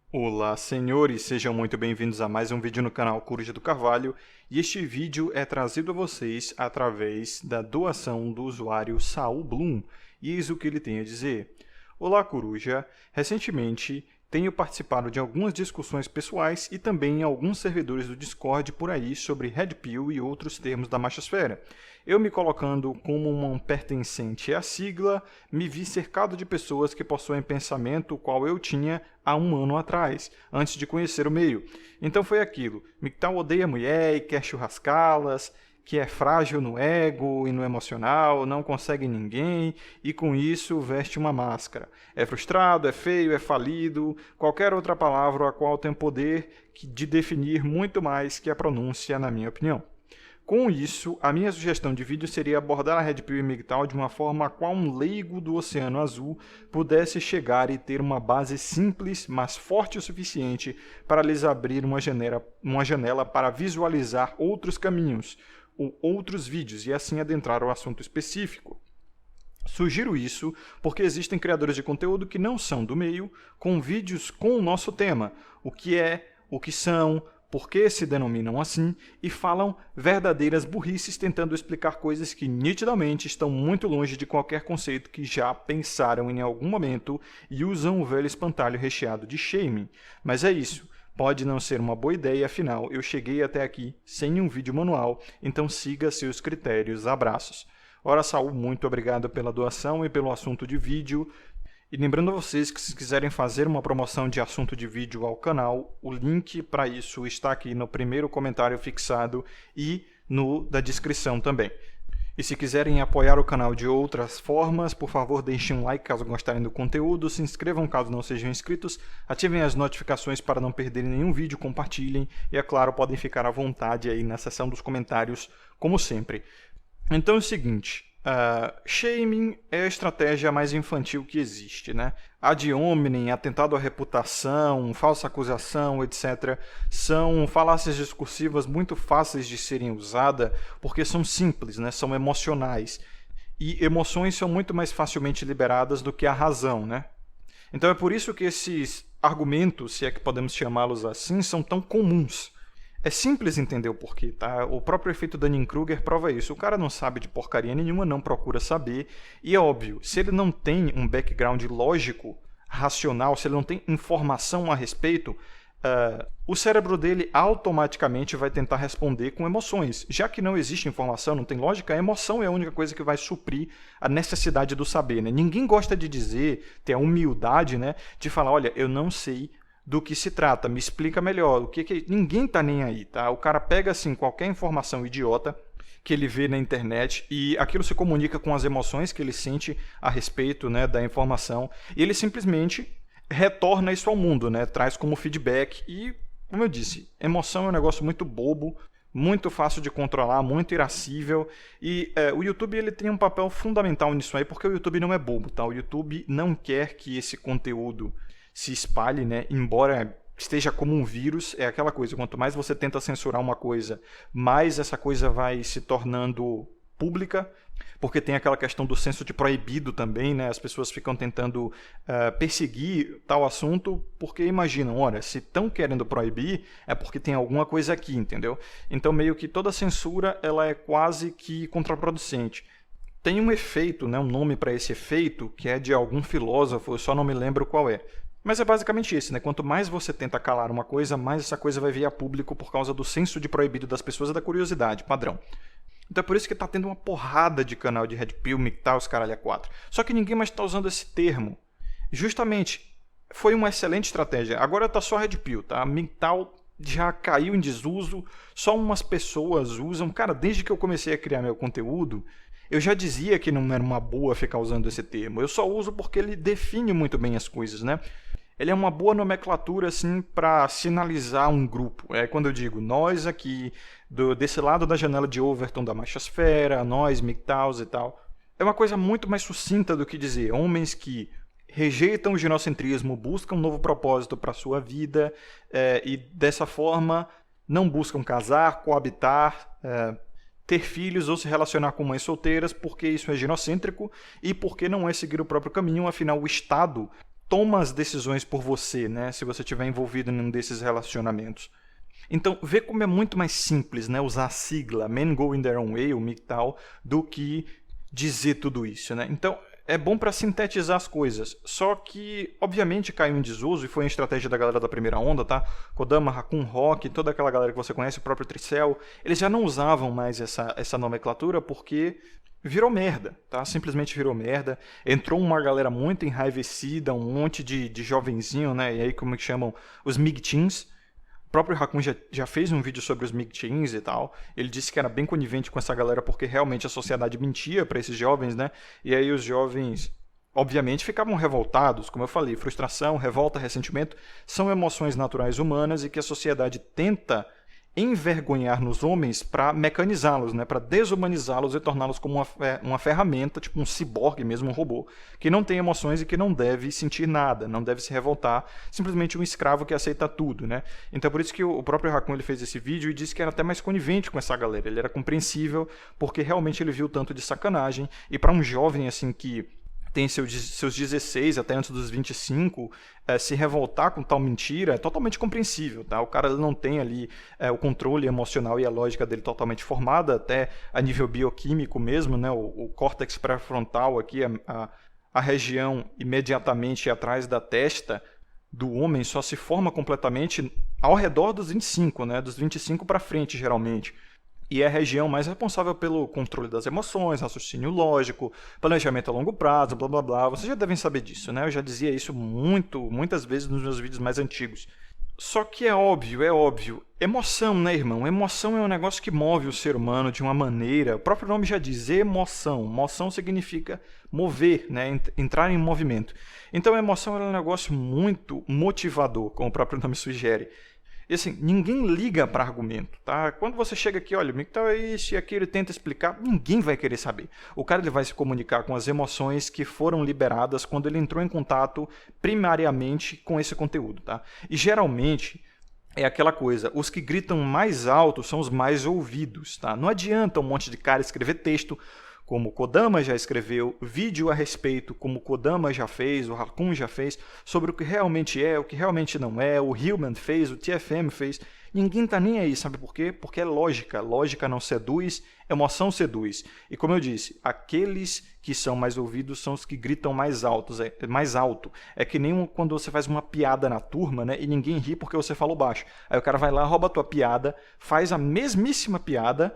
Olá, senhores, sejam muito bem-vindos a mais um vídeo no canal Coruja do Carvalho, e este vídeo é trazido a vocês através da doação do usuário Saul Bloom, e eis o que ele tem a dizer. Olá, Coruja, recentemente tenho participado de algumas discussões pessoais e também em alguns servidores do Discord por aí sobre Red Pill e outros termos da machosfera. Eu me colocando como um pertencente à sigla, me vi cercado de pessoas que possuem pensamento o qual eu tinha há um ano atrás, antes de conhecer o meio. Então foi aquilo, MGTOW odeia mulher e quer churrascá-las, que é frágil no ego e no emocional, não consegue ninguém e com isso veste uma máscara. É frustrado, é feio, é falido, qualquer outra palavra a qual tem poder de definir muito mais que a pronúncia, na minha opinião. Com isso, a minha sugestão de vídeo seria abordar a Red Pill e MGTOW de uma forma a qual um leigo do Oceano Azul pudesse chegar e ter uma base simples, mas forte o suficiente para lhes abrir uma janela para visualizar outros caminhos, ou outros vídeos e assim adentrar ao assunto específico. Sugiro isso porque existem criadores de conteúdo que não são do meio, com vídeos com o nosso tema, o que é, o que são, por que se denominam assim, e falam verdadeiras burrices tentando explicar coisas que nitidamente estão muito longe de qualquer conceito que já pensaram em algum momento e usam o velho espantalho recheado de shaming. Mas é isso. Pode não ser uma boa ideia, afinal, eu cheguei até aqui sem um vídeo manual, então siga seus critérios. Abraços. Ora, Saul, muito obrigado pela doação e pelo assunto de vídeo. E lembrando a vocês que se quiserem fazer uma promoção de assunto de vídeo ao canal, o link para isso está aqui no primeiro comentário fixado e no da descrição também. E se quiserem apoiar o canal de outras formas, por favor deixem um like caso gostarem do conteúdo, se inscrevam caso não sejam inscritos, ativem as notificações para não perderem nenhum vídeo, compartilhem e, é claro, podem ficar à vontade aí na seção dos comentários, como sempre. Então é o seguinte, shaming é a estratégia mais infantil que existe, né? Ad hominem, atentado à reputação, falsa acusação, etc. são falácias discursivas muito fáceis de serem usadas porque são simples, né? São emocionais. E emoções são muito mais facilmente liberadas do que a razão, né? Então é por isso que esses argumentos, se é que podemos chamá-los assim, são tão comuns. É simples entender o porquê, tá? O próprio efeito Dunning-Kruger prova isso. O cara não sabe de porcaria nenhuma, não procura saber. E é óbvio, se ele não tem um background lógico, racional, se ele não tem informação a respeito, o cérebro dele automaticamente vai tentar responder com emoções. Já que não existe informação, não tem lógica, a emoção é a única coisa que vai suprir a necessidade do saber, né? Ninguém gosta de dizer, ter a humildade, né, de falar, olha, eu não sei do que se trata, me explica melhor, o que ninguém tá nem aí, tá? O cara pega assim qualquer informação idiota que ele vê na internet e aquilo se comunica com as emoções que ele sente a respeito, né, da informação, e ele simplesmente retorna isso ao mundo, né? Traz como feedback e, como eu disse, emoção é um negócio muito bobo, muito fácil de controlar, muito irascível, e o YouTube ele tem um papel fundamental nisso aí, porque o YouTube não é bobo, tá? O YouTube não quer que esse conteúdo se espalhe, né? Embora esteja como um vírus, é aquela coisa, quanto mais você tenta censurar uma coisa, mais essa coisa vai se tornando pública, porque tem aquela questão do senso de proibido também, né? As pessoas ficam tentando perseguir tal assunto, porque imaginam, olha, se estão querendo proibir, é porque tem alguma coisa aqui, entendeu? Então meio que toda censura, ela é quase que contraproducente. Tem um efeito, né? Um nome para esse efeito, que é de algum filósofo, eu só não me lembro qual é. Mas é basicamente isso, né? Quanto mais você tenta calar uma coisa, mais essa coisa vai vir a público por causa do senso de proibido das pessoas e da curiosidade, padrão. Então é por isso que tá tendo uma porrada de canal de Red Pill, MGTOW, os caralho a 4. Só que ninguém mais tá usando esse termo. Justamente, foi uma excelente estratégia. Agora tá só Red Pill, tá? MGTOW já caiu em desuso, só umas pessoas usam. Cara, desde que eu comecei a criar meu conteúdo, eu já dizia que não era uma boa ficar usando esse termo. Eu só uso porque ele define muito bem as coisas, né? Ele é uma boa nomenclatura assim para sinalizar um grupo. É quando eu digo nós aqui, desse lado da janela de Overton da machosfera, nós, MGTOWs e tal. É uma coisa muito mais sucinta do que dizer homens que rejeitam o ginocentrismo, buscam um novo propósito para a sua vida e dessa forma não buscam casar, coabitar, ter filhos ou se relacionar com mães solteiras porque isso é ginocêntrico e porque não é seguir o próprio caminho, afinal o Estado toma as decisões por você, né, se você estiver envolvido em um desses relacionamentos. Então, vê como é muito mais simples, né, usar a sigla Men Go In Their Own Way, o MGTOW, do que dizer tudo isso, né? Então, é bom para sintetizar as coisas. Só que, obviamente, caiu em desuso e foi uma estratégia da galera da primeira onda, tá? Kodama, Raccoon Rock, toda aquela galera que você conhece, o próprio Tricell, eles já não usavam mais essa nomenclatura porque virou merda, tá? Simplesmente virou merda. Entrou uma galera muito enraivecida, um monte de jovenzinho, né? E aí, como que chamam? Os MGTeens. O próprio Raccoon já fez um vídeo sobre os MGTeens e tal. Ele disse que era bem conivente com essa galera porque realmente a sociedade mentia para esses jovens, né? E aí os jovens, obviamente, ficavam revoltados. Como eu falei, frustração, revolta, ressentimento são emoções naturais humanas e que a sociedade tenta envergonhar nos homens para mecanizá-los, né? Para desumanizá-los e torná-los como uma ferramenta, tipo um ciborgue mesmo, um robô, que não tem emoções e que não deve sentir nada, não deve se revoltar, simplesmente um escravo que aceita tudo, né? Então por isso que o próprio Raccoon ele fez esse vídeo e disse que era até mais conivente com essa galera, ele era compreensível porque realmente ele viu tanto de sacanagem e para um jovem assim que tem seus 16 até antes dos 25, se revoltar com tal mentira é totalmente compreensível, tá? O cara ele não tem ali o controle emocional e a lógica dele totalmente formada, até a nível bioquímico mesmo, né? O córtex pré-frontal aqui, a região imediatamente atrás da testa do homem só se forma completamente ao redor dos 25, né? Dos 25 para frente, geralmente. E é a região mais responsável pelo controle das emoções, raciocínio lógico, planejamento a longo prazo, blá blá blá. Vocês já devem saber disso, né? Eu já dizia isso muitas vezes nos meus vídeos mais antigos. Só que é óbvio. Emoção, né, irmão? Emoção é um negócio que move o ser humano de uma maneira... O próprio nome já diz, emoção. Moção significa mover, né? Entrar em movimento. Então a emoção é um negócio muito motivador, como o próprio nome sugere. E assim, ninguém liga para argumento, tá? Quando você chega aqui, olha, o MGTOW é isso e aquilo, tenta explicar, ninguém vai querer saber. O cara ele vai se comunicar com as emoções que foram liberadas quando ele entrou em contato primariamente com esse conteúdo, tá? E geralmente é aquela coisa, os que gritam mais alto são os mais ouvidos, tá? Não adianta um monte de cara escrever texto, como o Kodama já escreveu, vídeo a respeito, como o Kodama já fez, o Raccoon já fez, sobre o que realmente é, o que realmente não é, o Hillman fez, o TFM fez. Ninguém tá nem aí, sabe por quê? Porque é lógica. Lógica não seduz, emoção seduz. E como eu disse, aqueles que são mais ouvidos são os que gritam mais alto. É que nem quando você faz uma piada na turma, né, e ninguém ri porque você falou baixo. Aí o cara vai lá, rouba a tua piada, faz a mesmíssima piada,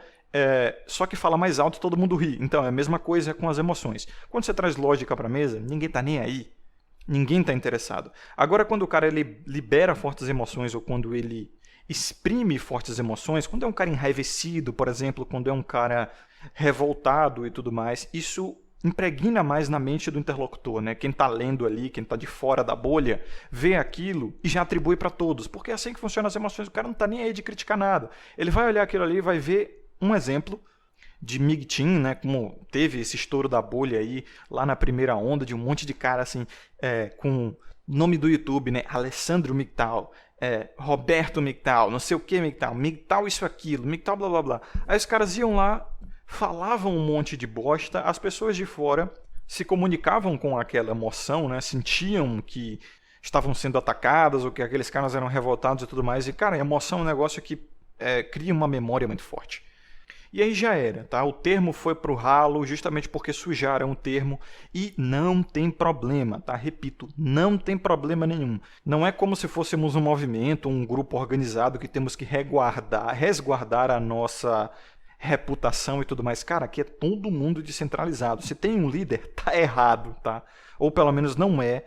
só que fala mais alto e todo mundo ri. Então é a mesma coisa com as emoções. Quando você traz lógica para a mesa, ninguém está nem aí. Ninguém está interessado. Agora, quando o cara ele libera fortes emoções ou quando ele exprime fortes emoções, quando é um cara enraivecido, por exemplo, quando é um cara revoltado e tudo mais, isso impregna mais na mente do interlocutor, né? Quem está lendo ali, quem está de fora da bolha, vê aquilo e já atribui para todos. Porque é assim que funcionam as emoções. O cara não está nem aí de criticar nada. Ele vai olhar aquilo ali e vai ver um exemplo de MGTeen, né, como teve esse estouro da bolha aí, lá na primeira onda, de um monte de cara assim, com nome do YouTube, né, Alessandro MGTOW, Roberto MGTOW, não sei o que MGTOW, MGTOW isso aquilo, MGTOW blá blá blá. Aí os caras iam lá, falavam um monte de bosta, as pessoas de fora se comunicavam com aquela emoção, né, sentiam que estavam sendo atacadas ou que aqueles caras eram revoltados e tudo mais. E, cara, a emoção é um negócio que cria uma memória muito forte. E aí já era, tá? O termo foi pro ralo justamente porque sujaram o termo e não tem problema, tá? Repito, não tem problema nenhum. Não é como se fôssemos um movimento, um grupo organizado que temos que resguardar a nossa reputação e tudo mais. Cara, aqui é todo mundo descentralizado. Se tem um líder, tá errado, tá? Ou pelo menos não é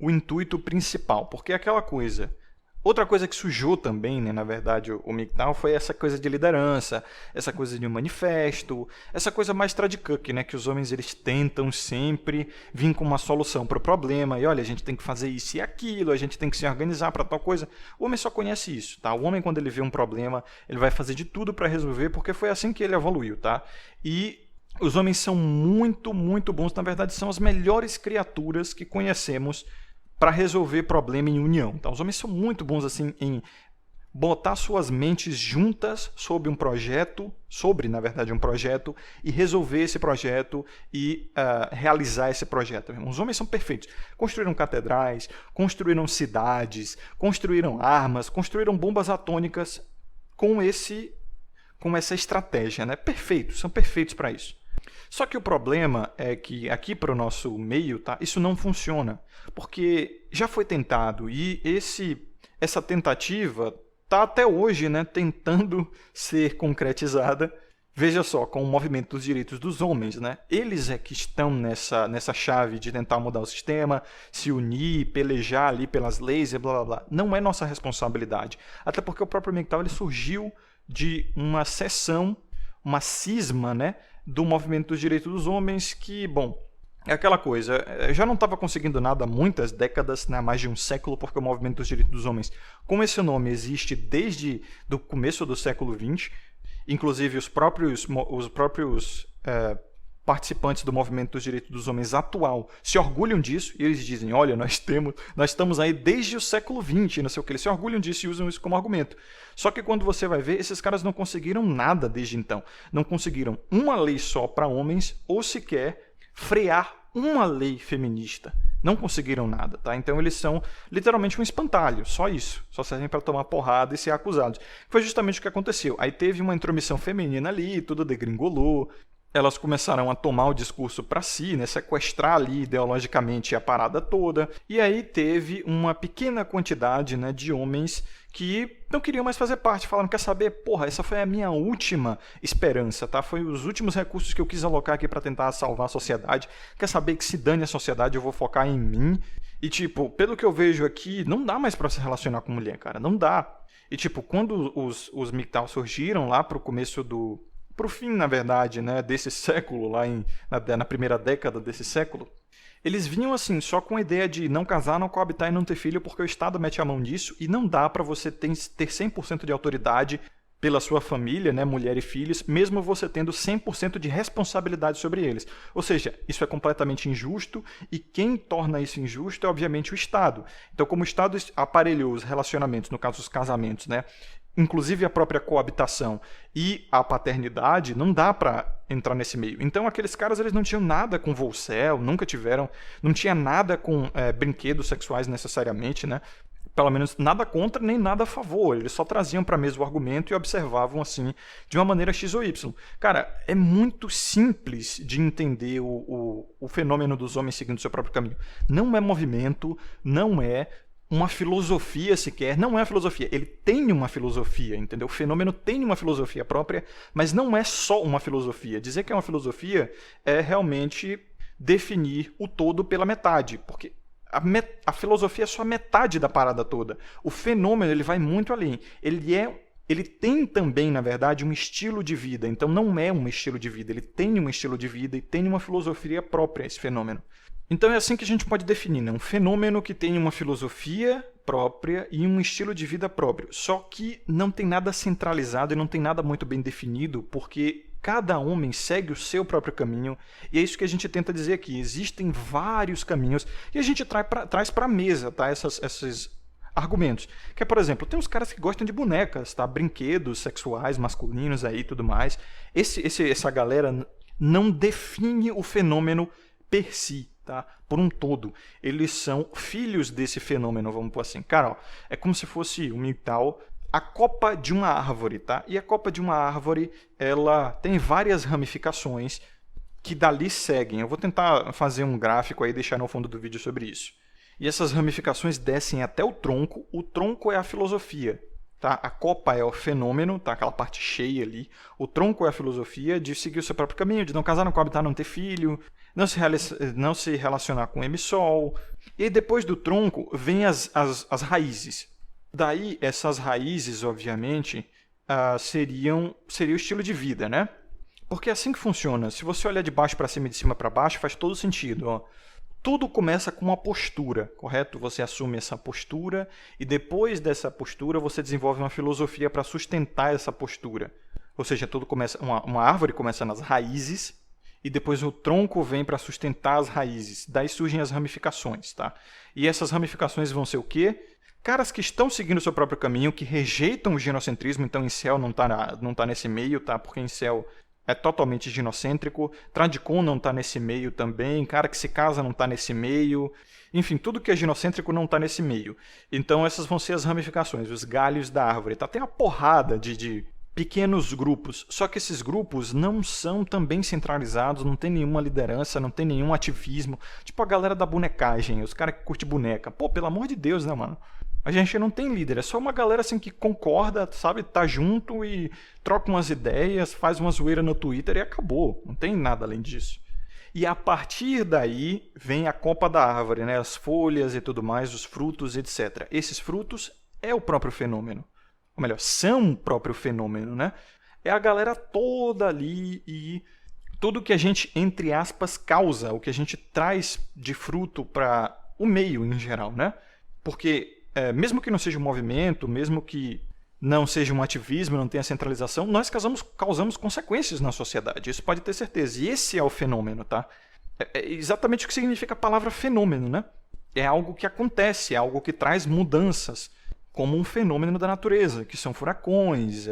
o intuito principal, porque é aquela coisa... Outra coisa que sujou também, né, na verdade, o MGTOW foi essa coisa de liderança, essa coisa de um manifesto, essa coisa mais tradicuck, né, que os homens eles tentam sempre vir com uma solução para o problema, e olha, a gente tem que fazer isso e aquilo, a gente tem que se organizar para tal coisa. O homem só conhece isso, tá? O homem, quando ele vê um problema, ele vai fazer de tudo para resolver, porque foi assim que ele evoluiu, tá? E os homens são muito, muito bons, na verdade, são as melhores criaturas que conhecemos para resolver problema em união. Então, os homens são muito bons assim em botar suas mentes juntas sobre um projeto, na verdade, um projeto, e resolver esse projeto e realizar esse projeto. Os homens são perfeitos. Construíram catedrais, construíram cidades, construíram armas, construíram bombas atômicas com essa estratégia, né? Perfeitos, são perfeitos para isso. Só que o problema é que aqui para o nosso meio, tá, isso não funciona, porque já foi tentado e essa tentativa está até hoje, né, tentando ser concretizada. Veja só, com o movimento dos direitos dos homens, né? Eles é que estão nessa chave de tentar mudar o sistema, se unir, pelejar ali pelas leis e blá blá blá. Não é nossa responsabilidade. Até porque o próprio MGTOW ele surgiu de uma seção, uma cisma, né, do movimento dos direitos dos homens que, bom, é aquela coisa, já não estava conseguindo nada há muitas décadas, né, mais de um século, porque o movimento dos direitos dos homens, como esse nome existe desde o começo do século XX, inclusive os próprios participantes do movimento dos direitos dos homens atual se orgulham disso, e eles dizem, olha, nós estamos aí desde o século XX, não sei o que, eles se orgulham disso e usam isso como argumento. Só que quando você vai ver, esses caras não conseguiram nada desde então. Não conseguiram uma lei só para homens, ou sequer frear uma lei feminista. Não conseguiram nada, tá? Então eles são literalmente um espantalho, só isso. Só servem para tomar porrada e ser acusados. Foi justamente o que aconteceu. Aí teve uma intromissão feminina ali, tudo degringolou. Elas começaram a tomar o discurso para si, né, sequestrar ali ideologicamente a parada toda. E aí teve uma pequena quantidade, né, de homens que não queriam mais fazer parte. Falaram, quer saber? Porra, essa foi a minha última esperança, tá? Foi os últimos recursos que eu quis alocar aqui para tentar salvar a sociedade. Quer saber que se dane a sociedade, eu vou focar em mim. E, tipo, pelo que eu vejo aqui, não dá mais para se relacionar com mulher, cara. Não dá. E, tipo, quando os MGTOW surgiram lá pro começo pro fim, na verdade, né, desse século, lá na primeira década desse século, eles vinham assim, só com a ideia de não casar, não coabitar e não ter filho, porque o Estado mete a mão nisso e não dá para você ter 100% de autoridade pela sua família, né, mulher e filhos, mesmo você tendo 100% de responsabilidade sobre eles. Ou seja, isso é completamente injusto e quem torna isso injusto é, obviamente, o Estado. Então, como o Estado aparelhou os relacionamentos, no caso, os casamentos, né, inclusive a própria coabitação e a paternidade, não dá para entrar nesse meio. Então aqueles caras eles não tinham nada com Volcel, nunca tiveram, não tinha nada com brinquedos sexuais necessariamente, né? Pelo menos nada contra nem nada a favor, eles só traziam para a mesa o argumento e observavam assim de uma maneira X ou Y. Cara, é muito simples de entender o fenômeno dos homens seguindo o seu próprio caminho. Não é movimento, não é uma filosofia sequer, não é uma filosofia, ele tem uma filosofia, entendeu? O fenômeno tem uma filosofia própria, mas não é só uma filosofia. Dizer que é uma filosofia é realmente definir o todo pela metade, porque a filosofia é só a metade da parada toda. O fenômeno ele vai muito além. Ele tem também, na verdade, um estilo de vida. Então não é um estilo de vida, ele tem um estilo de vida e tem uma filosofia própria, esse fenômeno. Então é assim que a gente pode definir, né? Um fenômeno que tem uma filosofia própria e um estilo de vida próprio. Só que não tem nada centralizado e não tem nada muito bem definido, porque cada homem segue o seu próprio caminho, e é isso que a gente tenta dizer aqui. Existem vários caminhos e a gente traz para a mesa, tá? Esses argumentos. Que é, por exemplo, tem uns caras que gostam de bonecas, tá? Brinquedos sexuais, masculinos aí e tudo mais. Essa galera não define o fenômeno per si. Tá? Por um todo. Eles são filhos desse fenômeno, vamos pôr assim. Cara, ó, é como se fosse um MGTOW, a copa de uma árvore, tá? E a copa de uma árvore, ela tem várias ramificações que dali seguem. Eu vou tentar fazer um gráfico aí e deixar no fundo do vídeo sobre isso. E essas ramificações descem até o tronco é a filosofia. Tá? A copa é o fenômeno, tá? Aquela parte cheia ali. O tronco é a filosofia de seguir o seu próprio caminho, de não casar, não coabitar, não ter filho, não se relacionar com emissol. E depois do tronco vem as raízes. Daí, essas raízes, obviamente, seria o estilo de vida, né? Porque é assim que funciona. Se você olhar de baixo para cima e de cima para baixo, faz todo sentido, ó. Tudo começa com uma postura, correto? Você assume essa postura e depois dessa postura você desenvolve uma filosofia para sustentar essa postura. Ou seja, tudo começa, uma árvore começa nas raízes e depois o tronco vem para sustentar as raízes. Daí surgem as ramificações, tá? E essas ramificações vão ser o quê? caras que estão seguindo o seu próprio caminho, que rejeitam o ginocentrismo, então incel não tá nesse meio, tá? Porque incel é totalmente ginocêntrico, tradicon não tá nesse meio também, cara que se casa não tá nesse meio, enfim, tudo que é ginocêntrico não tá nesse meio. Então essas vão ser as ramificações, os galhos da árvore, tá? Tem uma porrada de pequenos grupos, só que esses grupos não são também centralizados, não tem nenhuma liderança, não tem nenhum ativismo, tipo a galera da bonecagem, os caras que curtem boneca. Pô, pelo amor de Deus, né, mano? A gente não tem líder, é só uma galera assim que concorda, sabe, tá junto e troca umas ideias, faz uma zoeira no Twitter e acabou, não tem nada além disso. E a partir daí vem a copa da árvore, né, as folhas e tudo mais, os frutos, etc. Esses frutos é o próprio fenômeno. Ou melhor, são o próprio fenômeno, né? É a galera toda ali e tudo que a gente, entre aspas, causa, o que a gente traz de fruto para o meio em geral, né? Porque, mesmo que não seja um movimento, mesmo que não seja um ativismo, não tenha centralização, nós causamos consequências na sociedade, isso pode ter certeza. E esse é o fenômeno, tá? É exatamente o que significa a palavra fenômeno, né? É algo que acontece, é algo que traz mudanças, como um fenômeno da natureza, que são furacões,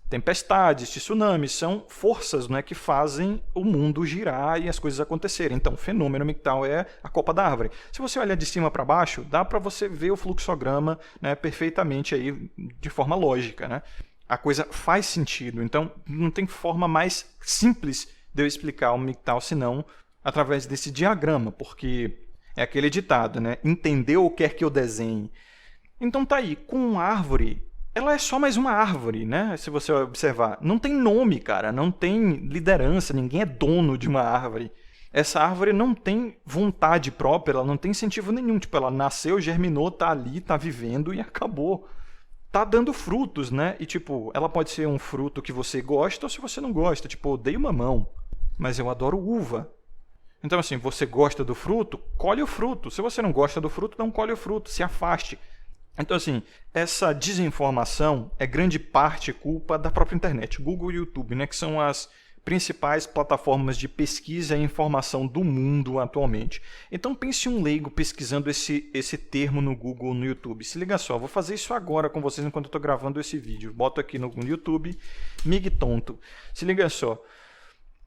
tempestades, tsunamis, são forças, né, que fazem o mundo girar e as coisas acontecerem. Então, o fenômeno MGTOW é a copa da árvore. Se você olhar de cima para baixo, dá para você ver o fluxograma, né, perfeitamente aí, de forma lógica, né? A coisa faz sentido. Então, não tem forma mais simples de eu explicar o MGTOW senão através desse diagrama, porque é aquele ditado, né? Entendeu ou quer que eu desenhe? Então tá aí, com árvore, ela é só mais uma árvore, né? Se você observar. Não tem nome, cara, não tem liderança, ninguém é dono de uma árvore. Essa árvore não tem vontade própria, ela não tem incentivo nenhum. Tipo, ela nasceu, germinou, tá ali, tá vivendo e acabou. Tá dando frutos, né? E tipo, ela pode ser um fruto que você gosta ou se você não gosta. Tipo, eu odeio mamão, mas eu adoro uva. Então assim, você gosta do fruto, colhe o fruto. Se você não gosta do fruto, não colhe o fruto, se afaste. Então, assim, essa desinformação é grande parte culpa da própria internet, Google e YouTube, né, que são as principais plataformas de pesquisa e informação do mundo atualmente. Então, pense um leigo pesquisando esse termo no Google ou no YouTube. Se liga só, vou fazer isso agora com vocês enquanto eu estou gravando esse vídeo. Boto aqui no YouTube, MGTOW. Se liga só.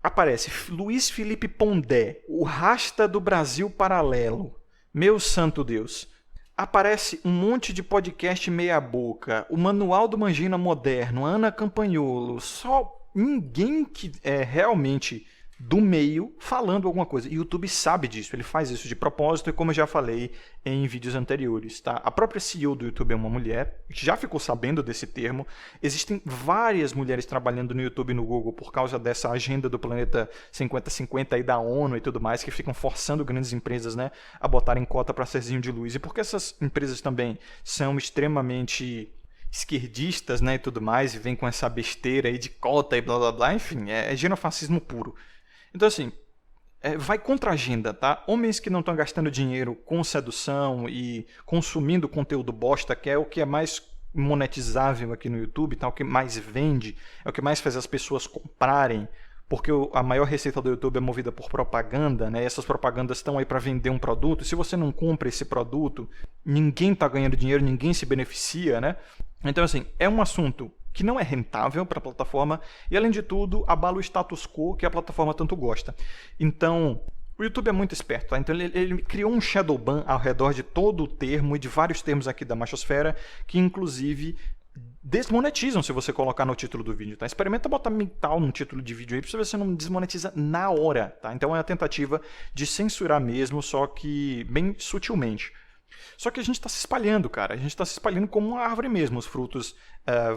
Aparece Luiz Felipe Pondé, o Rasta do Brasil Paralelo. Meu santo Deus. Aparece um monte de podcast meia boca, o Manual do Mangina Moderno, Ana Campanholo, só ninguém que é realmente do meio falando alguma coisa. E o YouTube sabe disso, ele faz isso de propósito e como eu já falei em vídeos anteriores, tá? A própria CEO do YouTube é uma mulher, que já ficou sabendo desse termo. Existem várias mulheres trabalhando no YouTube e no Google por causa dessa agenda do planeta 50-50 aí da ONU e tudo mais, que ficam forçando grandes empresas, né, a botarem cota para serzinho de luz. E porque essas empresas também são extremamente esquerdistas, né, e tudo mais, e vem com essa besteira aí de cota e blá blá blá, enfim, é genofascismo puro. Então, assim, vai contra a agenda, tá? Homens que não estão gastando dinheiro com sedução e consumindo conteúdo bosta, que é o que é mais monetizável aqui no YouTube, tá? O que mais vende, é o que mais faz as pessoas comprarem, porque a maior receita do YouTube é movida por propaganda, né? E essas propagandas estão aí para vender um produto. E se você não compra esse produto, ninguém está ganhando dinheiro, ninguém se beneficia, né? Então, assim, é um assunto que não é rentável para a plataforma e, além de tudo, abala o status quo que a plataforma tanto gosta. Então, o YouTube é muito esperto, tá? Então ele criou um shadow ban ao redor de todo o termo e de vários termos aqui da machosfera que, inclusive, desmonetizam se você colocar no título do vídeo, tá? Experimenta botar MGTOW no título de vídeo aí pra você ver se não desmonetiza na hora, tá? Então é a tentativa de censurar mesmo, só que bem sutilmente. Só que a gente está se espalhando, cara. A gente está se espalhando como uma árvore mesmo. Os frutos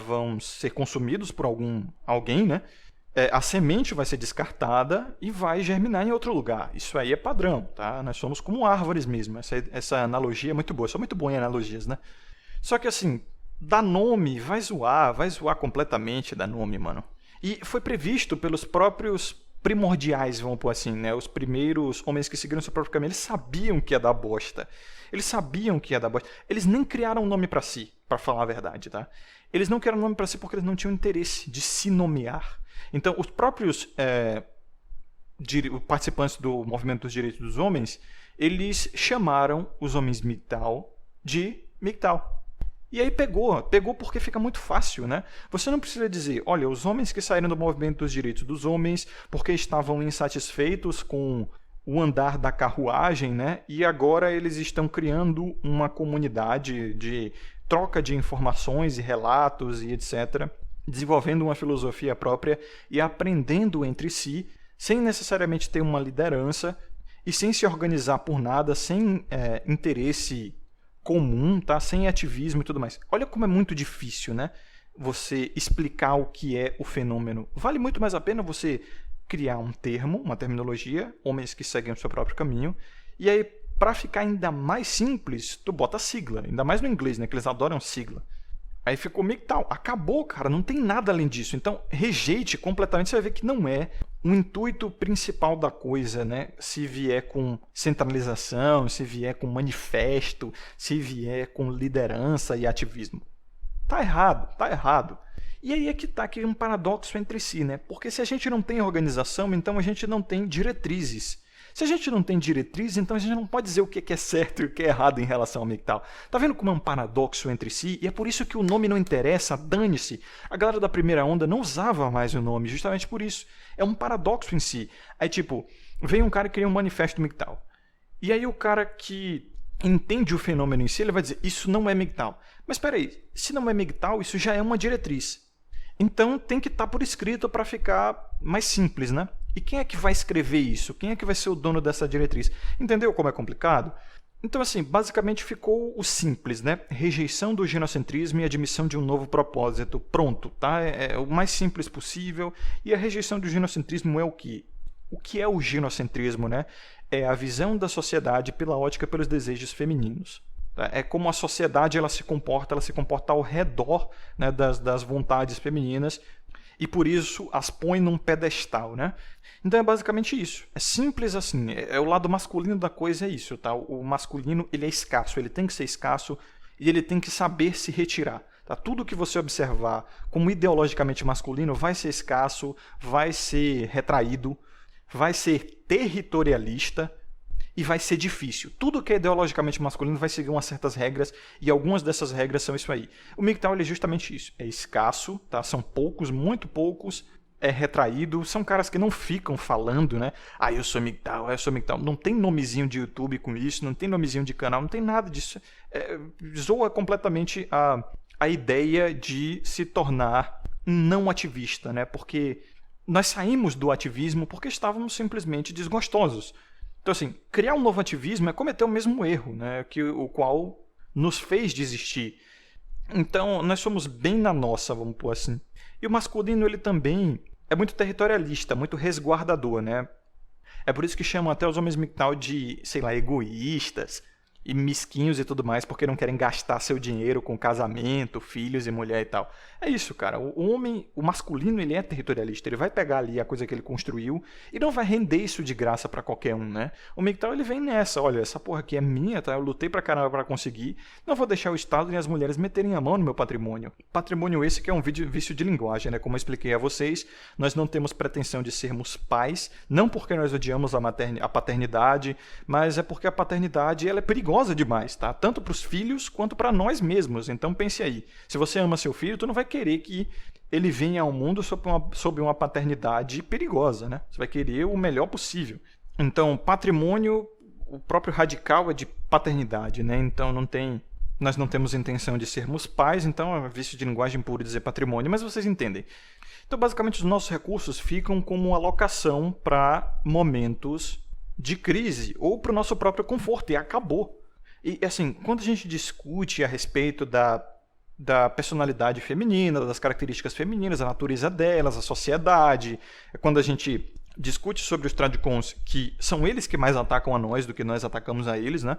vão ser consumidos por alguém, né? A semente vai ser descartada e vai germinar em outro lugar. Isso aí é padrão, tá? Nós somos como árvores mesmo. Essa analogia é muito boa. Eu sou muito bom em analogias, né? Só que assim, dá nome, vai zoar completamente, dá nome, mano. E foi previsto pelos próprios primordiais, vamos pôr assim, né? Os primeiros homens que seguiram seu próprio caminho, eles sabiam que ia dar bosta. Eles sabiam que ia dar bosta. Eles nem criaram um nome pra si, pra falar a verdade, tá? Eles não criaram um nome pra si porque eles não tinham interesse de se nomear. Então, os próprios participantes do movimento dos direitos dos homens, eles chamaram os homens MGTOW de MGTOW. E aí pegou porque fica muito fácil, né? Você não precisa dizer, olha, os homens que saíram do movimento dos direitos dos homens porque estavam insatisfeitos com o andar da carruagem, né? E agora eles estão criando uma comunidade de troca de informações e relatos e etc., desenvolvendo uma filosofia própria e aprendendo entre si, sem necessariamente ter uma liderança e sem se organizar por nada, sem interesse comum, tá? Sem ativismo e tudo mais. Olha como é muito difícil, né? Você explicar o que é o fenômeno. Vale muito mais a pena você criar um termo, uma terminologia, homens que seguem o seu próprio caminho, e aí, para ficar ainda mais simples, tu bota sigla, ainda mais no inglês, né? Que eles adoram sigla. Aí ficou MGTOW. Acabou, cara, não tem nada além disso. Então, rejeite completamente, você vai ver que não é o intuito principal da coisa, né? Se vier com centralização, se vier com manifesto, se vier com liderança e ativismo. Tá errado, tá errado. E aí é que tá aqui um paradoxo entre si, né? Porque se a gente não tem organização, então a gente não tem diretrizes. Se a gente não tem diretriz, então a gente não pode dizer o que é certo e o que é errado em relação ao MGTOW. Tá vendo como é um paradoxo entre si? E é por isso que o nome não interessa, dane-se. A galera da primeira onda não usava mais o nome, justamente por isso. É um paradoxo em si. Aí tipo, vem um cara que cria um manifesto MGTOW. E aí o cara que entende o fenômeno em si, ele vai dizer, isso não é MGTOW. Mas espera aí, se não é MGTOW, isso já é uma diretriz. Então tem que estar por escrito para ficar mais simples, né? E quem é que vai escrever isso? Quem é que vai ser o dono dessa diretriz? Entendeu como é complicado? Então, assim, basicamente ficou o simples, né? Rejeição do ginocentrismo e admissão de um novo propósito. Pronto, tá? É o mais simples possível. E a rejeição do ginocentrismo é o quê? O que é o ginocentrismo, né? É a visão da sociedade pela ótica pelos desejos femininos. É como a sociedade ela se comporta ao redor, né, das vontades femininas e por isso as põe num pedestal, né? Então é basicamente isso. É simples assim. É o lado masculino da coisa, é isso, tá? O masculino ele é escasso, ele tem que ser escasso e ele tem que saber se retirar. Tá? Tudo que você observar como ideologicamente masculino vai ser escasso, vai ser retraído, vai ser territorialista e vai ser difícil. Tudo que é ideologicamente masculino vai seguir umas certas regras, e algumas dessas regras são isso aí. O MGTOW ele é justamente isso. É escasso, tá? São poucos, muito poucos, é retraído, são caras que não ficam falando, né? Ah, eu sou MGTOW, eu sou MGTOW. Não tem nomezinho de YouTube com isso, não tem nomezinho de canal, não tem nada disso. Zoa completamente a ideia de se tornar um não ativista, né? Porque nós saímos do ativismo porque estávamos simplesmente desgostosos. Então, assim, criar um novo ativismo é cometer o mesmo erro, né, o qual nos fez desistir. Então, nós somos bem na nossa, vamos pôr assim. E o masculino, ele também é muito territorialista, muito resguardador, né? É por isso que chamam até os homens MGTOW de, sei lá, egoístas e mesquinhos e tudo mais, porque não querem gastar seu dinheiro com casamento, filhos e mulher e tal. É isso, cara. O homem, o masculino, ele é territorialista. Ele vai pegar ali a coisa que ele construiu e não vai render isso de graça pra qualquer um, né? O MGTOW, ele vem nessa. Olha, essa porra aqui é minha, tá? Eu lutei pra caramba pra conseguir. Não vou deixar o Estado e as mulheres meterem a mão no meu patrimônio. Patrimônio esse que é um vício de linguagem, né? Como eu expliquei a vocês, nós não temos pretensão de sermos pais, não porque nós odiamos a paternidade, mas é porque a paternidade, ela é perigosa demais, tá? Tanto para os filhos quanto para nós mesmos. Então pense aí, se você ama seu filho, tu não vai querer que ele venha ao mundo sob uma paternidade perigosa, né? Você vai querer o melhor possível. Então, patrimônio, o próprio radical é de paternidade, né? Então nós não temos intenção de sermos pais, então é vício de linguagem puro dizer patrimônio, mas vocês entendem. Então, basicamente, os nossos recursos ficam como alocação para momentos de crise ou para o nosso próprio conforto, e acabou. E, assim, quando a gente discute a respeito da personalidade feminina, das características femininas, a natureza delas, a sociedade, quando a gente discute sobre os tradicons, que são eles que mais atacam a nós do que nós atacamos a eles, né?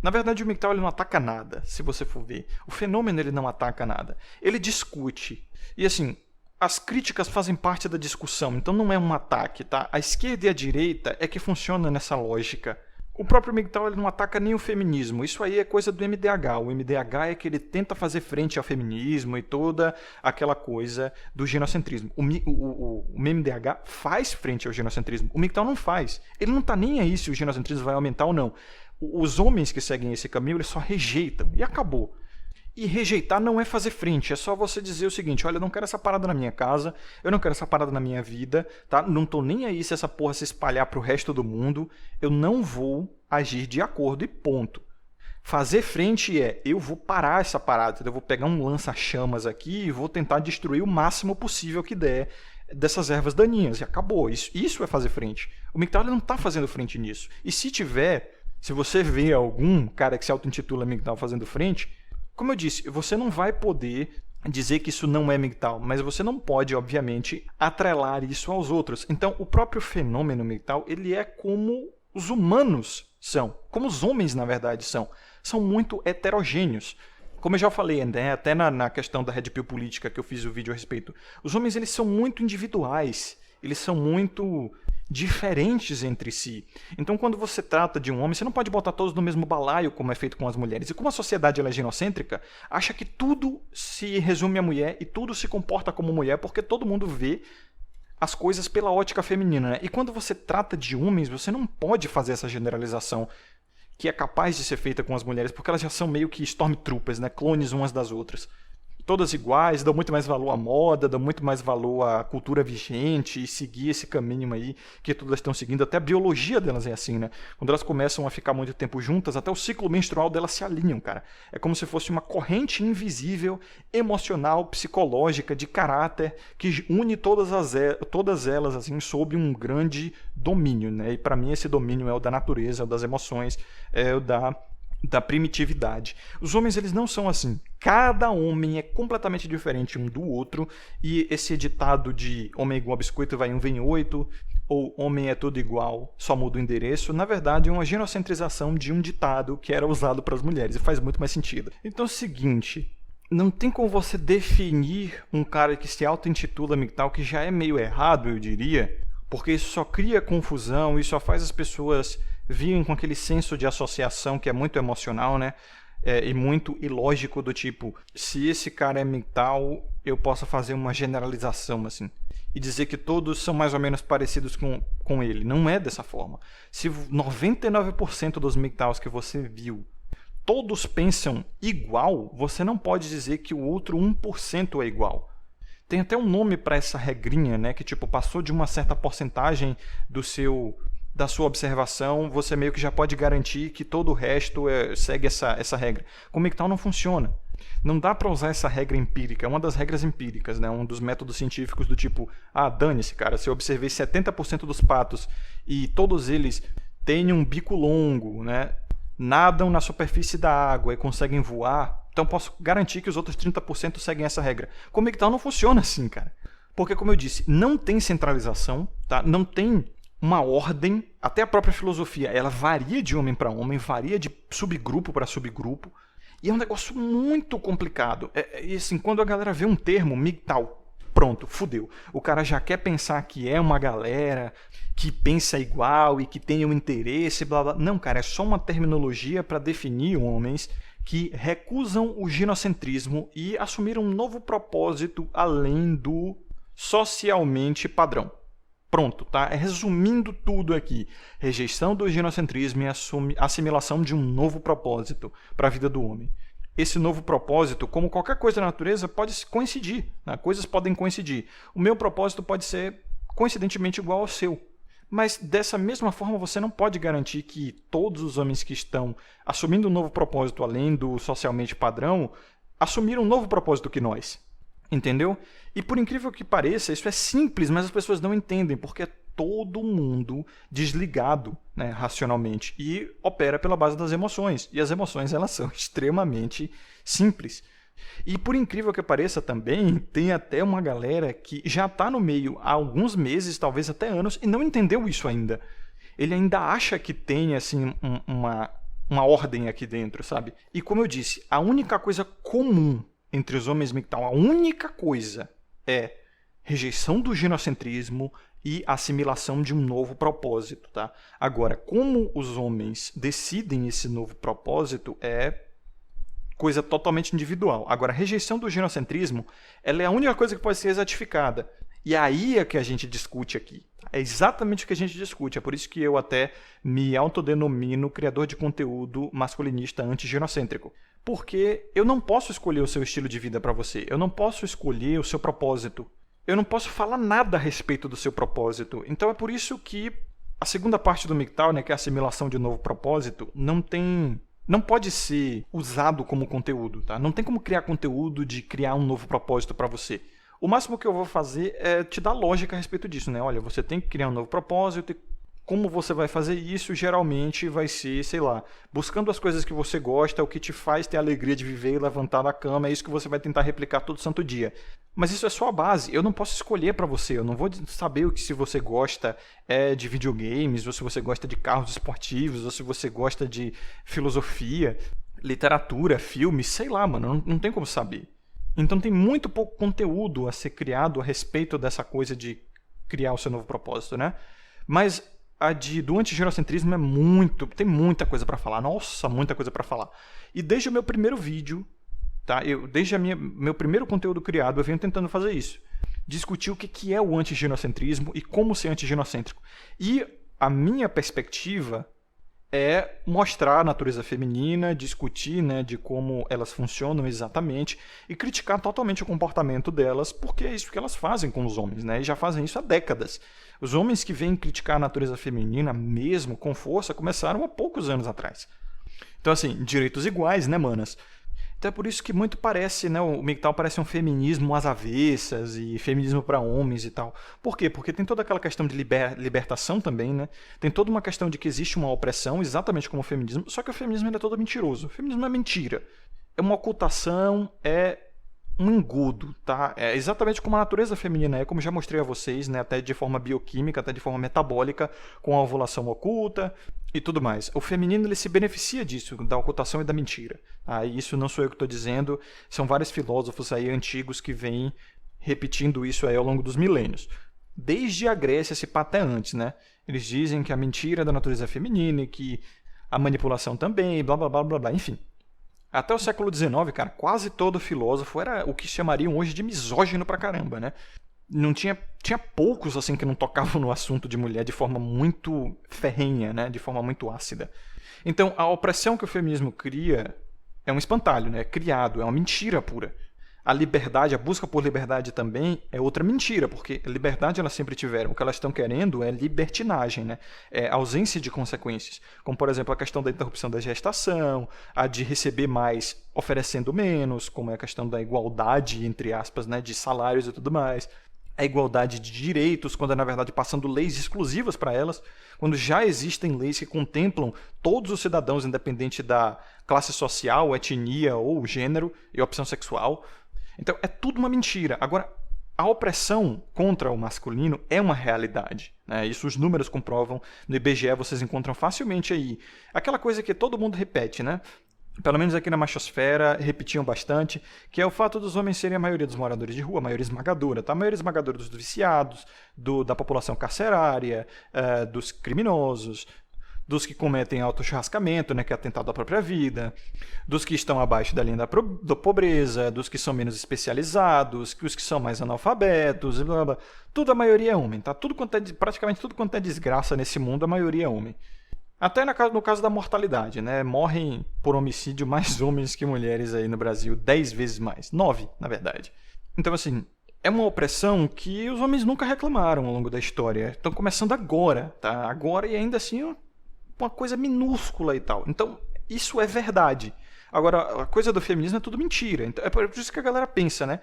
Na verdade, o MGTOW ele não ataca nada, se você for ver. O fenômeno ele não ataca nada. Ele discute. E, assim, as críticas fazem parte da discussão, então não é um ataque, tá? A esquerda e a direita é que funciona nessa lógica. O próprio MGTOW ele não ataca nem o feminismo, isso aí é coisa do MDH. O MDH é que ele tenta fazer frente ao feminismo e toda aquela coisa do ginocentrismo. O MDH faz frente ao ginocentrismo, o MGTOW não faz. Ele não está nem aí se o ginocentrismo vai aumentar ou não. Os homens que seguem esse caminho, eles só rejeitam, e acabou. E rejeitar não é fazer frente, é só você dizer o seguinte: olha, eu não quero essa parada na minha casa, eu não quero essa parada na minha vida, tá? Não tô nem aí se essa porra se espalhar pro resto do mundo, eu não vou agir de acordo e ponto. Fazer frente é, eu vou parar essa parada, eu vou pegar um lança-chamas aqui e vou tentar destruir o máximo possível que der dessas ervas daninhas, e acabou. Isso é fazer frente. O MGTOW não tá fazendo frente nisso. E se tiver, se você vê algum cara que se auto-intitula MGTOW fazendo frente, como eu disse, você não vai poder dizer que isso não é MGTOW, mas você não pode, obviamente, atrelar isso aos outros. Então, o próprio fenômeno MGTOW, ele é como os humanos são, como os homens, na verdade, são. São muito heterogêneos. Como eu já falei, né, até na questão da Red Pill política que eu fiz o vídeo a respeito, os homens eles são muito individuais, eles são muito diferentes entre si. Então, quando você trata de um homem, você não pode botar todos no mesmo balaio, como é feito com as mulheres. E como a sociedade ela é genocêntrica, acha que tudo se resume à mulher e tudo se comporta como mulher, porque todo mundo vê as coisas pela ótica feminina, né? E quando você trata de homens, você não pode fazer essa generalização que é capaz de ser feita com as mulheres, porque elas já são meio que Stormtroopers, né? Clones umas das outras. Todas iguais, dão muito mais valor à moda, dão muito mais valor à cultura vigente e seguir esse caminho aí que todas estão seguindo. Até a biologia delas é assim, né? Quando elas começam a ficar muito tempo juntas, até o ciclo menstrual delas se alinham, cara. É como se fosse uma corrente invisível, emocional, psicológica, de caráter, que une todas elas assim sob um grande domínio, né? E para mim esse domínio é o da natureza, é o das emoções, é o da primitividade. Os homens eles não são assim. Cada homem é completamente diferente um do outro, e esse ditado de homem igual a biscoito vai um vem oito, ou homem é tudo igual, só muda o endereço, na verdade é uma genocentrização de um ditado que era usado para as mulheres, e faz muito mais sentido. Então é o seguinte, não tem como você definir um cara que se auto-intitula MGTOW, que já é meio errado, eu diria, porque isso só cria confusão e só faz as pessoas virem com aquele senso de associação que é muito emocional, né? E muito ilógico, do tipo, se esse cara é MGTOW, eu posso fazer uma generalização, assim, e dizer que todos são mais ou menos parecidos com ele. Não é dessa forma. Se 99% dos MGTOWs que você viu, todos pensam igual, você não pode dizer que o outro 1% é igual. Tem até um nome para essa regrinha, né? Que tipo, passou de uma certa porcentagem da sua observação, você meio que já pode garantir que todo o resto segue essa regra. Com o MGTOW não funciona. Não dá para usar essa regra empírica, é uma das regras empíricas, né? Um dos métodos científicos do tipo, dane-se, cara, se eu observei 70% dos patos e todos eles têm um bico longo, né? Nadam na superfície da água e conseguem voar, então posso garantir que os outros 30% seguem essa regra. Com o MGTOW não funciona assim, cara. Porque, como eu disse, não tem centralização, tá? Não tem uma ordem, até a própria filosofia, ela varia de homem para homem, varia de subgrupo para subgrupo, e é um negócio muito complicado. E assim, quando a galera vê um termo, MGTOW, pronto, fudeu. O cara já quer pensar que é uma galera que pensa igual e que tem um interesse, blá blá. Não, cara, é só uma terminologia para definir homens que recusam o ginocentrismo e assumiram um novo propósito além do socialmente padrão. Pronto, tá? Resumindo tudo aqui. Rejeição do ginocentrismo e assimilação de um novo propósito para a vida do homem. Esse novo propósito, como qualquer coisa na natureza, pode coincidir, né? Coisas podem coincidir. O meu propósito pode ser coincidentemente igual ao seu. Mas dessa mesma forma você não pode garantir que todos os homens que estão assumindo um novo propósito além do socialmente padrão assumiram um novo propósito que nós. Entendeu? E por incrível que pareça, isso é simples, mas as pessoas não entendem, porque é todo mundo desligado, né, racionalmente, e opera pela base das emoções. E as emoções, elas são extremamente simples. E por incrível que pareça também, tem até uma galera que já está no meio há alguns meses, talvez até anos, e não entendeu isso ainda. Ele ainda acha que tem assim uma ordem aqui dentro, sabe? E como eu disse, a única coisa comum entre os homens MGTOW, a única coisa é rejeição do ginocentrismo e assimilação de um novo propósito, tá? Agora, como os homens decidem esse novo propósito é coisa totalmente individual. Agora, a rejeição do ginocentrismo, ela é a única coisa que pode ser exatificada. E aí é que a gente discute aqui. É exatamente o que a gente discute, é por isso que eu até me autodenomino criador de conteúdo masculinista anti-ginocêntrico. Porque eu não posso escolher o seu estilo de vida para você, eu não posso escolher o seu propósito, eu não posso falar nada a respeito do seu propósito. Então é por isso que a segunda parte do MGTOW, né, que é a assimilação de um novo propósito, não pode ser usado como conteúdo, tá? Não tem como criar conteúdo de criar um novo propósito para você. O máximo que eu vou fazer é te dar lógica a respeito disso, né? Olha, você tem que criar um novo propósito e como você vai fazer isso geralmente vai ser, sei lá, buscando as coisas que você gosta, o que te faz ter a alegria de viver e levantar da cama, é isso que você vai tentar replicar todo santo dia. Mas isso é só a base, eu não posso escolher para você, eu não vou saber o que se você gosta de videogames, ou se você gosta de carros esportivos, ou se você gosta de filosofia, literatura, filmes, sei lá, mano, não tem como saber. Então tem muito pouco conteúdo a ser criado a respeito dessa coisa de criar o seu novo propósito, né? Mas a do antiginocentrismo tem muita coisa para falar. Nossa, muita coisa para falar. E desde o meu primeiro vídeo, tá? Desde meu primeiro conteúdo criado, eu venho tentando fazer isso. Discutir o que é o antiginocentrismo e como ser antiginocêntrico. E a minha perspectiva é mostrar a natureza feminina, discutir, né, de como elas funcionam exatamente e criticar totalmente o comportamento delas, porque é isso que elas fazem com os homens, né, e já fazem isso há décadas. Os homens que vêm criticar a natureza feminina, mesmo com força, começaram há poucos anos atrás. Então, assim, direitos iguais, né, manas? Então é por isso que muito parece, né, o MGTOW parece um feminismo às avessas e feminismo para homens e tal. Por quê? Porque tem toda aquela questão de libertação também, né? Tem toda uma questão de que existe uma opressão, exatamente como o feminismo, só que o feminismo é todo mentiroso. O feminismo é mentira. É uma ocultação, é um engodo, tá? É exatamente como a natureza feminina é, como já mostrei a vocês, né, até de forma bioquímica, até de forma metabólica, com a ovulação oculta e tudo mais. O feminino ele se beneficia disso, da ocultação e da mentira. Tá? E isso não sou eu que estou dizendo, são vários filósofos aí antigos que vêm repetindo isso aí ao longo dos milênios. Desde a Grécia, se pá até antes, né? Eles dizem que a mentira é da natureza feminina e que a manipulação também, blá blá blá blá blá, enfim. Até o século XIX, cara, quase todo filósofo era o que chamariam hoje de misógino pra caramba, né? Não tinha poucos assim que não tocavam no assunto de mulher de forma muito ferrenha, né? De forma muito ácida. Então, a opressão que o feminismo cria é um espantalho, né? É criado, é uma mentira pura. A liberdade, a busca por liberdade também é outra mentira, porque a liberdade elas sempre tiveram. O que elas estão querendo é libertinagem, né? É ausência de consequências. Como, por exemplo, a questão da interrupção da gestação, a de receber mais oferecendo menos, como é a questão da igualdade, entre aspas, né? De salários e tudo mais. A igualdade de direitos, quando é, na verdade, passando leis exclusivas para elas, quando já existem leis que contemplam todos os cidadãos, independente da classe social, etnia ou gênero e opção sexual. Então, é tudo uma mentira. Agora, a opressão contra o masculino é uma realidade, né? Isso os números comprovam. No IBGE vocês encontram facilmente aí. Aquela coisa que todo mundo repete, né? Pelo menos aqui na machosfera, repetiam bastante, que é o fato dos homens serem a maioria dos moradores de rua, a maioria esmagadora, tá? A maioria esmagadora dos viciados, da população carcerária, dos criminosos, dos que cometem autochurrascamento, né, que é atentado à própria vida, dos que estão abaixo da linha da pobreza, dos que são menos especializados, os que são mais analfabetos, blá, blá. Tudo a maioria é homem, tá? Praticamente tudo quanto é desgraça nesse mundo, a maioria é homem. Até no caso da mortalidade, né? Morrem por homicídio mais homens que mulheres aí no Brasil, 10 vezes mais. 9, na verdade. Então, assim, é uma opressão que os homens nunca reclamaram ao longo da história. Estão começando agora, tá? Agora e ainda assim uma coisa minúscula e tal. Então, isso é verdade. Agora, a coisa do feminismo é tudo mentira. Então, é por isso que a galera pensa, né?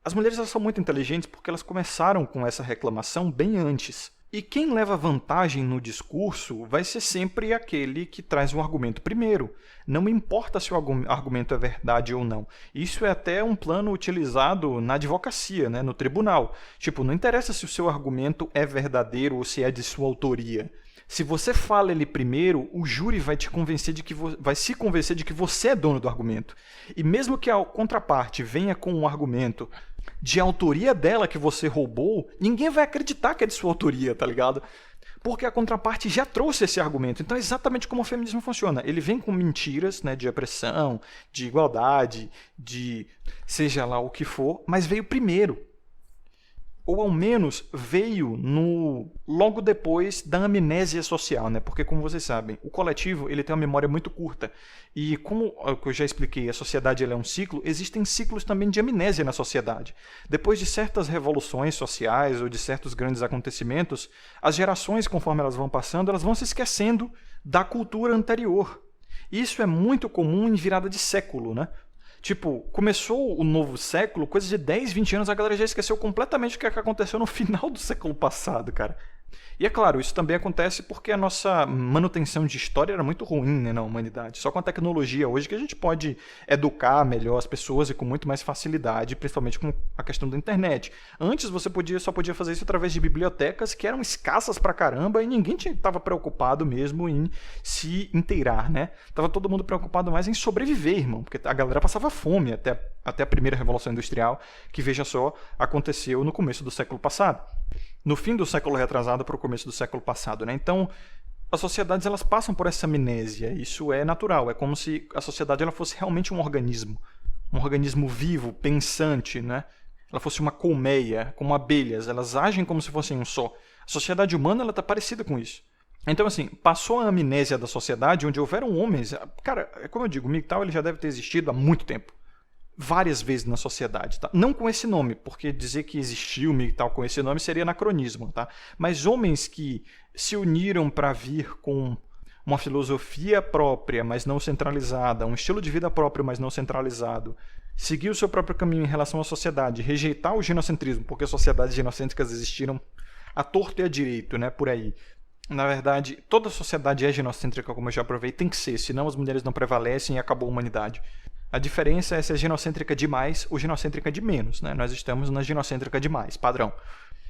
As mulheres elas são muito inteligentes porque elas começaram com essa reclamação bem antes. E quem leva vantagem no discurso vai ser sempre aquele que traz um argumento primeiro. Não importa se o argumento é verdade ou não. Isso é até um plano utilizado na advocacia, né? No tribunal. Tipo, não interessa se o seu argumento é verdadeiro ou se é de sua autoria. Se você fala ele primeiro, o júri vai te convencer vai se convencer de que você é dono do argumento. E mesmo que a contraparte venha com um argumento de autoria dela que você roubou, ninguém vai acreditar que é de sua autoria, tá ligado? Porque a contraparte já trouxe esse argumento. Então é exatamente como o feminismo funciona. Ele vem com mentiras, né, de opressão, de igualdade, de seja lá o que for, mas veio primeiro. ou ao menos veio logo depois da amnésia social, né? Porque, como vocês sabem, o coletivo ele tem uma memória muito curta. E como eu já expliquei, a sociedade ela é um ciclo, existem ciclos também de amnésia na sociedade. Depois de certas revoluções sociais ou de certos grandes acontecimentos, as gerações, conforme elas vão passando, elas vão se esquecendo da cultura anterior. Isso é muito comum em virada de século, né? Tipo, começou o novo século, coisa de 10, 20 anos, a galera já esqueceu completamente o que aconteceu no final do século passado, cara. E é claro, isso também acontece porque a nossa manutenção de história era muito ruim, né, na humanidade. Só com a tecnologia hoje que a gente pode educar melhor as pessoas e com muito mais facilidade, principalmente com a questão da internet. Antes você só podia fazer isso através de bibliotecas que eram escassas pra caramba e ninguém estava preocupado mesmo em se inteirar, né? Tava todo mundo preocupado mais em sobreviver, irmão, porque a galera passava fome até a primeira Revolução Industrial, que, veja só, aconteceu no começo do século passado. No fim do século retrasado para o começo do século passado, né? Então, as sociedades elas passam por essa amnésia. Isso é natural. É como se a sociedade ela fosse realmente um organismo vivo, pensante, né? Ela fosse uma colmeia, como abelhas. Elas agem como se fossem um só. A sociedade humana ela está parecida com isso. Então, assim, passou a amnésia da sociedade, onde houveram homens. Cara, como eu digo, o MGTOW ele já deve ter existido há muito tempo. Várias vezes na sociedade, tá? Não com esse nome, porque dizer que existiu MGTOW com esse nome seria anacronismo, tá? Mas homens que se uniram para vir com uma filosofia própria, mas não centralizada, um estilo de vida próprio, mas não centralizado, seguir o seu próprio caminho em relação à sociedade, rejeitar o ginocentrismo, porque sociedades ginocêntricas existiram à torto e à direito, né? Por aí. Na verdade, toda sociedade é ginocêntrica, como eu já provei, tem que ser, senão as mulheres não prevalecem e acabou a humanidade. A diferença é se é ginocêntrica demais ou ginocêntrica de menos, né? Nós estamos na ginocêntrica demais, padrão.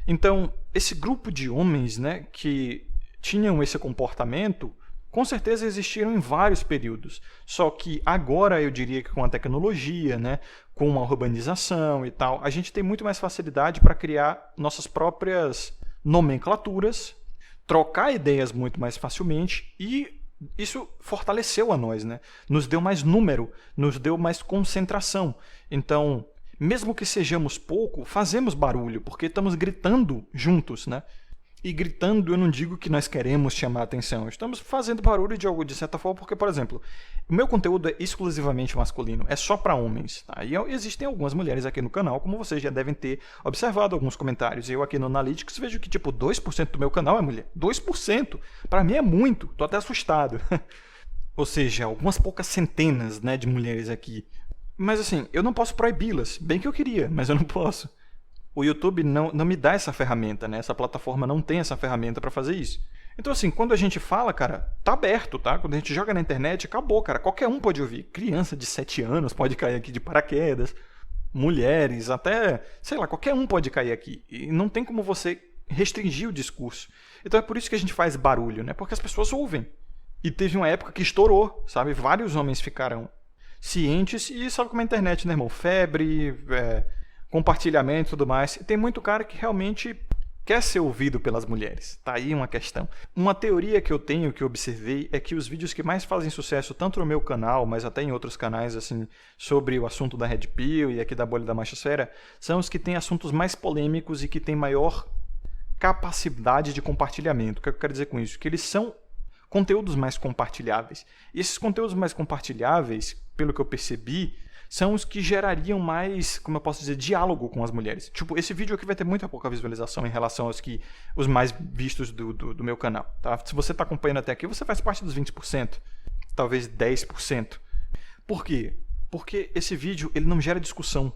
Então, esse grupo de homens, né, que tinham esse comportamento, com certeza existiram em vários períodos. Só que agora eu diria que com a tecnologia, né, com a urbanização e tal, a gente tem muito mais facilidade para criar nossas próprias nomenclaturas, trocar ideias muito mais facilmente e isso fortaleceu a nós, né? Nos deu mais número, nos deu mais concentração. Então, mesmo que sejamos pouco, fazemos barulho, porque estamos gritando juntos, né? E gritando, eu não digo que nós queremos chamar a atenção. Estamos fazendo barulho de certa forma, porque, por exemplo, o meu conteúdo é exclusivamente masculino, é só para homens. Tá? E existem algumas mulheres aqui no canal, como vocês já devem ter observado alguns comentários. Eu aqui no Analytics vejo que, tipo, 2% do meu canal é mulher. 2%! Para mim é muito, tô até assustado. Ou seja, algumas poucas centenas, né, de mulheres aqui. Mas assim, eu não posso proibi-las. Bem que eu queria, mas eu não posso. O YouTube não me dá essa ferramenta, né? Essa plataforma não tem essa ferramenta para fazer isso. Então, assim, quando a gente fala, cara, tá aberto, tá? Quando a gente joga na internet, acabou, cara. Qualquer um pode ouvir. Criança de 7 anos pode cair aqui de paraquedas. Mulheres, até, sei lá, qualquer um pode cair aqui. E não tem como você restringir o discurso. Então é por isso que a gente faz barulho, né? Porque as pessoas ouvem. E teve uma época que estourou, sabe? Vários homens ficaram cientes e sabe como é a internet, né, irmão? Febre, compartilhamento e tudo mais. Tem muito cara que realmente quer ser ouvido pelas mulheres. Tá aí uma questão. Uma teoria que eu tenho, que eu observei, é que os vídeos que mais fazem sucesso, tanto no meu canal, mas até em outros canais, assim, sobre o assunto da Red Pill e aqui da bolha da machosfera, são os que têm assuntos mais polêmicos e que têm maior capacidade de compartilhamento. O que eu quero dizer com isso? Que eles são conteúdos mais compartilháveis. E esses conteúdos mais compartilháveis, pelo que eu percebi, são os que gerariam mais, como eu posso dizer, diálogo com as mulheres. Tipo, esse vídeo aqui vai ter muita pouca visualização em relação os mais vistos do meu canal. Tá? Se você está acompanhando até aqui, você faz parte dos 20%, talvez 10%. Por quê? Porque esse vídeo ele não gera discussão.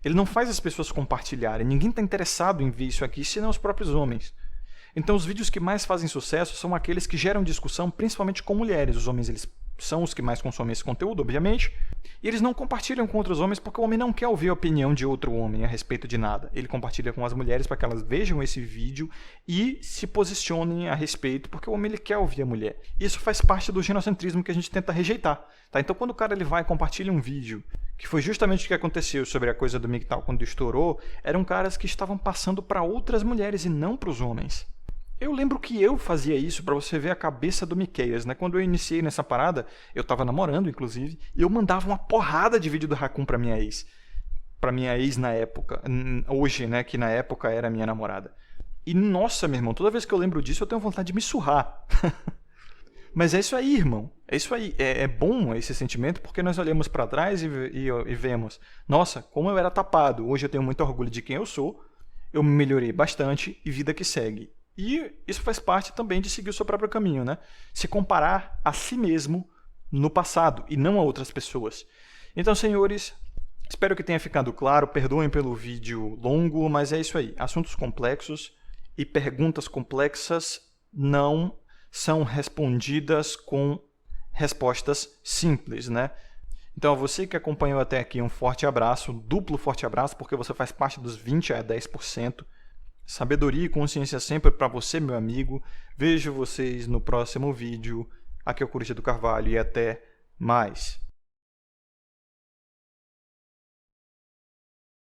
Ele não faz as pessoas compartilharem. Ninguém está interessado em ver isso aqui, senão os próprios homens. Então, os vídeos que mais fazem sucesso são aqueles que geram discussão, principalmente com mulheres. Os homens, eles são os que mais consomem esse conteúdo, obviamente, e eles não compartilham com outros homens porque o homem não quer ouvir a opinião de outro homem a respeito de nada. Ele compartilha com as mulheres para que elas vejam esse vídeo e se posicionem a respeito, porque o homem ele quer ouvir a mulher. Isso faz parte do ginocentrismo que a gente tenta rejeitar. Tá? Então, quando o cara ele vai e compartilha um vídeo, que foi justamente o que aconteceu sobre a coisa do MGTOW quando estourou, eram caras que estavam passando para outras mulheres e não para os homens. Eu lembro que eu fazia isso para você ver a cabeça do Miqueias, né? Quando eu iniciei nessa parada, eu tava namorando, inclusive, e eu mandava uma porrada de vídeo do Raccoon pra minha ex. para minha ex na época, hoje, né, que na época era minha namorada. E nossa, meu irmão, toda vez que eu lembro disso eu tenho vontade de me surrar. Mas é isso aí, irmão. É isso aí. É bom esse sentimento porque nós olhamos para trás e vemos, nossa, como eu era tapado. Hoje eu tenho muito orgulho de quem eu sou. Eu me melhorei bastante e vida que segue. E isso faz parte também de seguir o seu próprio caminho, né? Se comparar a si mesmo no passado e não a outras pessoas. Então, senhores, espero que tenha ficado claro. Perdoem pelo vídeo longo, mas é isso aí. Assuntos complexos e perguntas complexas não são respondidas com respostas simples, né? Então, a você que acompanhou até aqui, um forte abraço, duplo forte abraço, porque você faz parte dos 20 a 10%. Sabedoria e consciência sempre para você, meu amigo. Vejo vocês no próximo vídeo. Aqui é o Coruja do Carvalho e até mais.